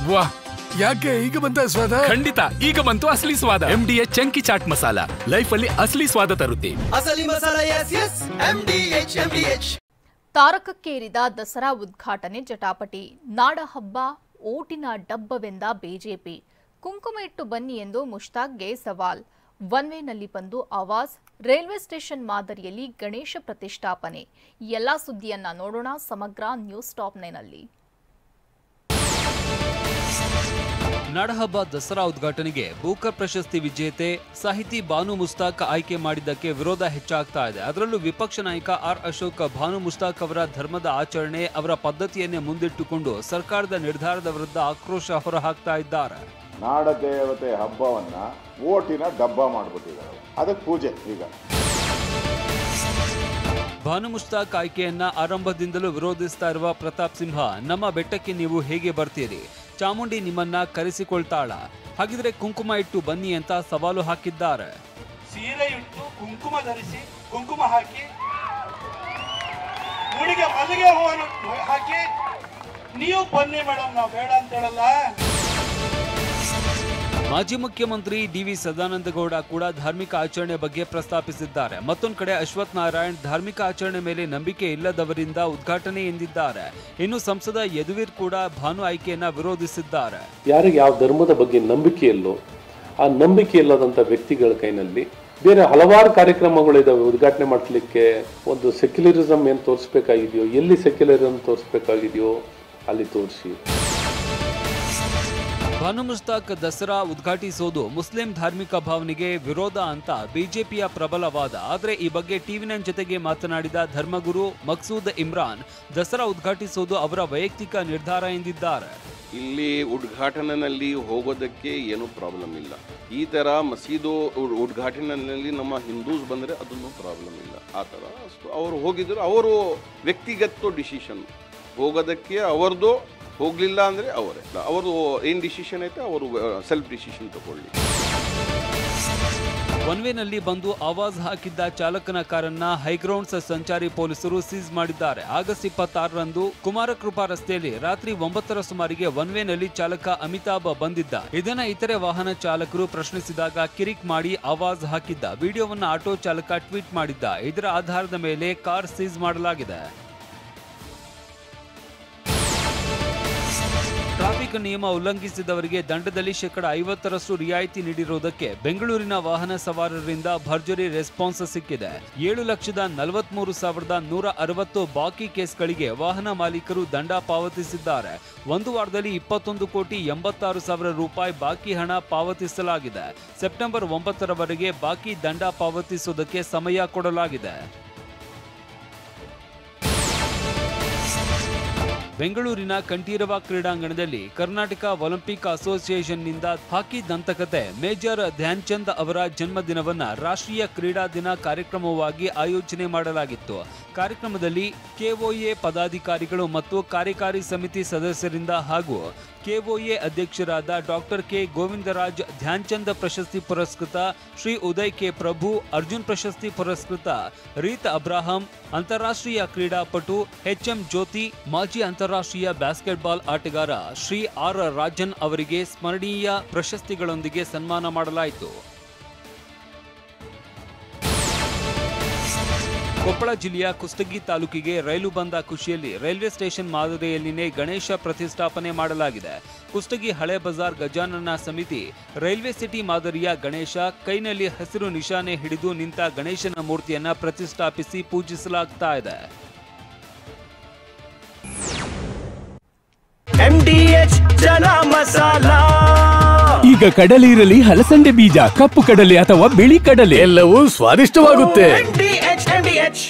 ವಾಹ್, ಯಾಕೆ ಈಗ ಬಂತ ಸ್ವಾದ? ಖಂಡಿತ ಈಗ ಬಂತು ಅಸಲಿ ಸ್ವಾದ. MDH chunky chaat masala life ಅಲ್ಲಿ ಅಸಲಿ ಸ್ವಾದ ತರುತ್ತೆ. ಅಸಲಿ ಮಸಾಲ ಎಸ್ MDH. ತಾರಕಕ್ಕೇರಿದ ದಸರಾ ಉದ್ಘಾಟನೆ ಜಟಾಪಟಿ. ನಾಡ ಹಬ್ಬ ಓಟಿನ ಡಬ್ಬವೆಂದ ಬಿಜೆಪಿ. ಕುಂಕುಮ ಇಟ್ಟು ಬನ್ನಿ ಎಂದು ಮುಷ್ತಾಕ್ಗೆ ಸವಾಲ್. ಒನ್ ವೇನಲ್ಲಿ ಬಂದು ಆವಾಜ್. ರೈಲ್ವೆ ಸ್ಟೇಷನ್ ಮಾದರಿಯಲ್ಲಿ ಗಣೇಶ ಪ್ರತಿಷ್ಠಾಪನೆ. ಎಲ್ಲಾ ಸುದ್ದಿಯನ್ನ ನೋಡೋಣ ಸಮಗ್ರ ನ್ಯೂಸ್ ಟಾಪ್ 9ನಲ್ಲಿ. ನಾಡಹಬ್ಬ ದಸರಾ ಉದ್ಘಾಟನೆಗೆ ಬೂಕರ್ ಪ್ರಶಸ್ತಿ ವಿಜೇತೆ ಸಾಹಿತಿ ಬಾನು ಮುಸ್ತಾಕ್ ಆಯ್ಕೆ ಮಾಡಿದ್ದಕ್ಕೆ ವಿರೋಧ ಹೆಚ್ಚಾಗ್ತಾ ಇದೆ. ಅದರಲ್ಲೂ ವಿಪಕ್ಷ ನಾಯಕ ಆರ್ ಅಶೋಕ್ ಬಾನು ಮುಸ್ತಾಕ್ ಅವರ ಧರ್ಮದ ಆಚರಣೆ, ಅವರ ಪದ್ಧತಿಯನ್ನೇ ಮುಂದಿಟ್ಟುಕೊಂಡು ಸರ್ಕಾರದ ನಿರ್ಧಾರದ ವಿರುದ್ಧ ಆಕ್ರೋಶ ಹೊರಹಾಕ್ತಾ ಇದ್ದಾರೆ. ನಾಡ ದೇವತೆ ಹಬ್ಬವನ್ನ ಓಟಿನ ಡಬ್ಬ ಮಾಡಿಬಿಟ್ಟಿದ್ದಾರೆ. ಅದಕ್ಕೆ ಪೂಜೆ. ಈಗ ಬಾನು ಮುಸ್ತಾಕ್ ಆಯ್ಕೆಯನ್ನ ಆರಂಭದಿಂದಲೂ ವಿರೋಧಿಸ್ತಾ ಇರುವ ಪ್ರತಾಪ್ ಸಿಂಹ, ನಮ್ಮ ಬೆಟ್ಟಕ್ಕೆ ನೀವು ಹೇಗೆ ಬರ್ತೀರಿ? ಚಾಮುಂಡಿ ನಿಮ್ಮನ್ನ ಕರೆಸಿಕೊಳ್ತಾಳ, ಹಾಗಿದ್ರೆ ಕುಂಕುಮ ಇಟ್ಟು ಬನ್ನಿ ಅಂತ ಸವಾಲು ಹಾಕಿದ್ದಾರೆ. ಸೀರೆ ಇಟ್ಟು ಕುಂಕುಮ ಧರಿಸಿ ಕುಂಕುಮ ಹಾಕಿ ಹುಡುಗೆ ಮಲ್ಲಿಗೆ ಹೂವನ್ನು ಹಾಕಿ ನೀವು ಬನ್ನಿ ಮೇಡಮ್, ನಾವು ಬೇಡ ಅಂತ ಹೇಳಲ್ಲ. ಮಾಜಿ ಮುಖ್ಯಮಂತ್ರಿ DV ಸದಾನಂದಗೌಡ ಕೂಡ ಧಾರ್ಮಿಕ ಆಚರಣೆ ಬಗ್ಗೆ ಪ್ರಸ್ತಾಪಿಸಿದ್ದಾರೆ. ಮತ್ತೊಂದು ಕಡೆ ಅಶ್ವಥ್ ನಾರಾಯಣ್ ಧಾರ್ಮಿಕ ಆಚರಣೆ ಮೇಲೆ ನಂಬಿಕೆ ಇಲ್ಲದವರಿಂದ ಉದ್ಘಾಟನೆ ಎಂದಿದ್ದಾರೆ. ಇನ್ನು ಸಂಸದ ಯದುವೀರ್ ಕೂಡ ಭಾನು ಆಯ್ಕೆಯನ್ನ ವಿರೋಧಿಸಿದ್ದಾರೆ. ಯಾರಿಗೆ ಯಾವ ಧರ್ಮದ ಬಗ್ಗೆ ನಂಬಿಕೆ ಇಲ್ಲೋ ಆ ನಂಬಿಕೆ ಇಲ್ಲದಂತ ವ್ಯಕ್ತಿಗಳ ಕೈನಲ್ಲಿ ಬೇರೆ ಹಲವಾರು ಕಾರ್ಯಕ್ರಮಗಳಿದಾವೆ ಉದ್ಘಾಟನೆ ಮಾಡಲಿಕ್ಕೆ. ಒಂದು ಸೆಕ್ಯುಲರಿಸಂ ಏನು ತೋರಿಸ್ಬೇಕಾಗಿದೆಯೋ, ಎಲ್ಲಿ ಸೆಕ್ಯುಲರಿಸಂ ತೋರಿಸ್ಬೇಕಾಗಿದೆಯೋ ಅಲ್ಲಿ ತೋರಿಸಿ. ಬಾನು ಮುಸ್ತಾಕ್ ದಸರಾ ಉದ್ಘಾಟಿಸೋದು ಮುಸ್ಲಿಂ ಧಾರ್ಮಿಕ ಭಾವನೆಗೆ ವಿರೋಧ ಅಂತ ಬಿಜೆಪಿಯ ಪ್ರಬಲ ವಾದ. ಆದರೆ ಈ ಬಗ್ಗೆ TV9 ಜೊತೆಗೆ ಮಾತನಾಡಿದ ಧರ್ಮಗುರು ಮಕ್ಸೂದ್ ಇಮ್ರಾನ್, ದಸರಾ ಉದ್ಘಾಟಿಸೋದು ಅವರ ವೈಯಕ್ತಿಕ ನಿರ್ಧಾರ ಎಂದಿದ್ದಾರೆ. ಇಲ್ಲಿ ಉದ್ಘಾಟನೆಯಲ್ಲಿ ಹೋಗೋದಕ್ಕೆ ಏನೂ ಪ್ರಾಬ್ಲಮ್ ಇಲ್ಲ. ಈ ಥರ ಮಸೀದು ಉದ್ಘಾಟನೆಯಲ್ಲಿ ನಮ್ಮ ಹಿಂದೂಸ್ ಬಂದರೆ ಅದನ್ನು ಪ್ರಾಬ್ಲಮ್ ಇಲ್ಲ. ಆ ಥರ ಅವರು ಹೋಗಿದ್ರು, ಅವರು ವ್ಯಕ್ತಿಗತ ಡಿಸಿಷನ್. ಹೋಗೋದಕ್ಕೆ ಅವ್ರದ್ದು, ಹೋಗಲಿಲ್ಲ ಅಂದರೆ ಅವರೇ, ಅವರು ಏನು ಡಿಸಿಷನ್ ಐತೆ ಅವರು ಸೆಲ್ಫ್ ಡಿಸಿಷನ್ ತಗೊಳ್ಳಿ. ಒನ್ ವೇನಲ್ಲಿ ಬಂದು ಆವಾಜ್ ಹಾಕಿದ್ದ ಚಾಲಕನ ಕಾರನ್ನ ಹೈಗ್ರೌಂಡ್ಸ್ ಸಂಚಾರಿ ಪೊಲೀಸರು ಸೀಸ್ ಮಾಡಿದ್ದಾರೆ. ಆಗಸ್ಟ್ 26ರಂದು ಕುಮಾರಕೃಪಾ ರಸ್ತೆಯಲ್ಲಿ ರಾತ್ರಿ 9ರ ಸುಮಾರಿಗೆ ಒನ್ ವೇನಲ್ಲಿ ಚಾಲಕ ಅಮಿತಾಬ್ ಬಂದಿದ್ದ. ಇದನ್ನ ಇತರೆ ವಾಹನ ಚಾಲಕರು ಪ್ರಶ್ನಿಸಿದಾಗ ಕಿರಿಕ್ ಮಾಡಿ ಆವಾಜ್ ಹಾಕಿದ್ದ ವಿಡಿಯೋವನ್ನ ಆಟೋ ಚಾಲಕ ಟ್ವೀಟ್ ಮಾಡಿದ್ದ. ಇದರ ಆಧಾರದ ಮೇಲೆ ಕಾರ್ ಸೀಸ್ ಮಾಡಲಾಗಿದೆ. ಟ್ರಾಫಿಕ್ ನಿಯಮ ಉಲ್ಲಂಘಿಸಿದವರಿಗೆ ದಂಡದಲ್ಲಿ 50% ರಿಯಾಯಿತಿ ನೀಡಿರುವುದಕ್ಕೆ ಬೆಂಗಳೂರಿನ ವಾಹನ ಸವಾರರಿಂದ ಭರ್ಜರಿ ರೆಸ್ಪಾನ್ಸ್ ಸಿಕ್ಕಿದೆ. 7,43,160 ಬಾಕಿ ಕೇಸ್ಗಳಿಗೆ ವಾಹನ ಮಾಲೀಕರು ದಂಡ ಪಾವತಿಸಿದ್ದಾರೆ. ಒಂದು ವಾರದಲ್ಲಿ 21,86,00,000 ರೂಪಾಯಿ ಬಾಕಿ ಹಣ ಪಾವತಿಸಲಾಗಿದೆ. ಸೆಪ್ಟೆಂಬರ್ 9ರವರೆಗೆ ಬಾಕಿ ದಂಡ ಪಾವತಿಸುವುದಕ್ಕೆ ಸಮಯ ಕೊಡಲಾಗಿದೆ. ಬೆಂಗಳೂರಿನ ಕಂಠೀರವ ಕ್ರೀಡಾಂಗಣದಲ್ಲಿ ಕರ್ನಾಟಕ ಒಲಿಂಪಿಕ್ ಅಸೋಸಿಯೇಷನ್ನಿಂದ ಹಾಕಿ ದಂತಕತೆ ಮೇಜರ್ ಧ್ಯಾನ್ ಚಂದ್ ಅವರ ಜನ್ಮದಿನವನ್ನ ರಾಷ್ಟ್ರೀಯ ಕ್ರೀಡಾ ದಿನ ಕಾರ್ಯಕ್ರಮವಾಗಿ ಆಯೋಜನೆ ಮಾಡಲಾಗಿತ್ತು. ಕಾರ್ಯಕ್ರಮದಲ್ಲಿ KOA ಪದಾಧಿಕಾರಿಗಳು ಮತ್ತು ಕಾರ್ಯಕಾರಿ ಸಮಿತಿ ಸದಸ್ಯರಿಂದ ಹಾಗೂ KOA ಅಧ್ಯಕ್ಷರಾದ ಡಾಕ್ಟರ್ K ಗೋವಿಂದರಾಜ್, ಧ್ಯಾನ್ ಚಂದ್ ಪ್ರಶಸ್ತಿ ಪುರಸ್ಕೃತ ಶ್ರೀ ಉದಯ್ K ಪ್ರಭು, ಅರ್ಜುನ್ ಪ್ರಶಸ್ತಿ ಪುರಸ್ಕೃತ ರೀತ್ ಅಬ್ರಾಹಂ, ಅಂತಾರಾಷ್ಟ್ರೀಯ ಕ್ರೀಡಾಪಟು HM ಜ್ಯೋತಿ, ಮಾಜಿ ಅಂತಾರಾಷ್ಟ್ರೀಯ ಬ್ಯಾಸ್ಕೆಟ್ಬಾಲ್ ಆಟಗಾರ ಶ್ರೀ R ರಾಜನ್ ಅವರಿಗೆ ಸ್ಮರಣೀಯ ಪ್ರಶಸ್ತಿಗಳೊಂದಿಗೆ ಸನ್ಮಾನ ಮಾಡಲಾಯಿತು. ಕೊಪ್ಪಳ ಜಿಲ್ಲೆಯ ಕುಷ್ಟಗಿ ತಾಲೂಕಿಗೆ ರೈಲು ಬಂದ ಖುಷಿಯಲ್ಲಿ ರೈಲ್ವೆ ಸ್ಟೇಷನ್ ಮಾದರಿಯಲ್ಲಿನೇ ಗಣೇಶ ಪ್ರತಿಷ್ಠಾಪನೆ ಮಾಡಲಾಗಿದೆ. ಕುಷ್ಟಗಿ ಹಳೆ ಬಜಾರ್ ಗಜಾನನ ಸಮಿತಿ ರೈಲ್ವೆ ಸಿಟಿ ಮಾದರಿಯ ಗಣೇಶ ಕೈನಲ್ಲಿ ಹಸಿರು ನಿಶಾನೆ ಹಿಡಿದು ನಿಂತ ಗಣೇಶನ ಮೂರ್ತಿಯನ್ನ ಪ್ರತಿಷ್ಠಾಪಿಸಿ ಪೂಜಿಸಲಾಗ್ತಾ ಇದೆ. MDH ಜನ ಮಸಾಲ. ಈಗ ಕಡಲೆ ಇರಲಿ, ಹಲಸಂಡೆ ಬೀಜ, ಕಪ್ಪು ಕಡಲೆ ಅಥವಾ ಬಿಳಿ ಕಡಲೆ, ಎಲ್ಲವೂ ಸ್ವಾದಿಷ್ಟವಾಗುತ್ತೆ. MDH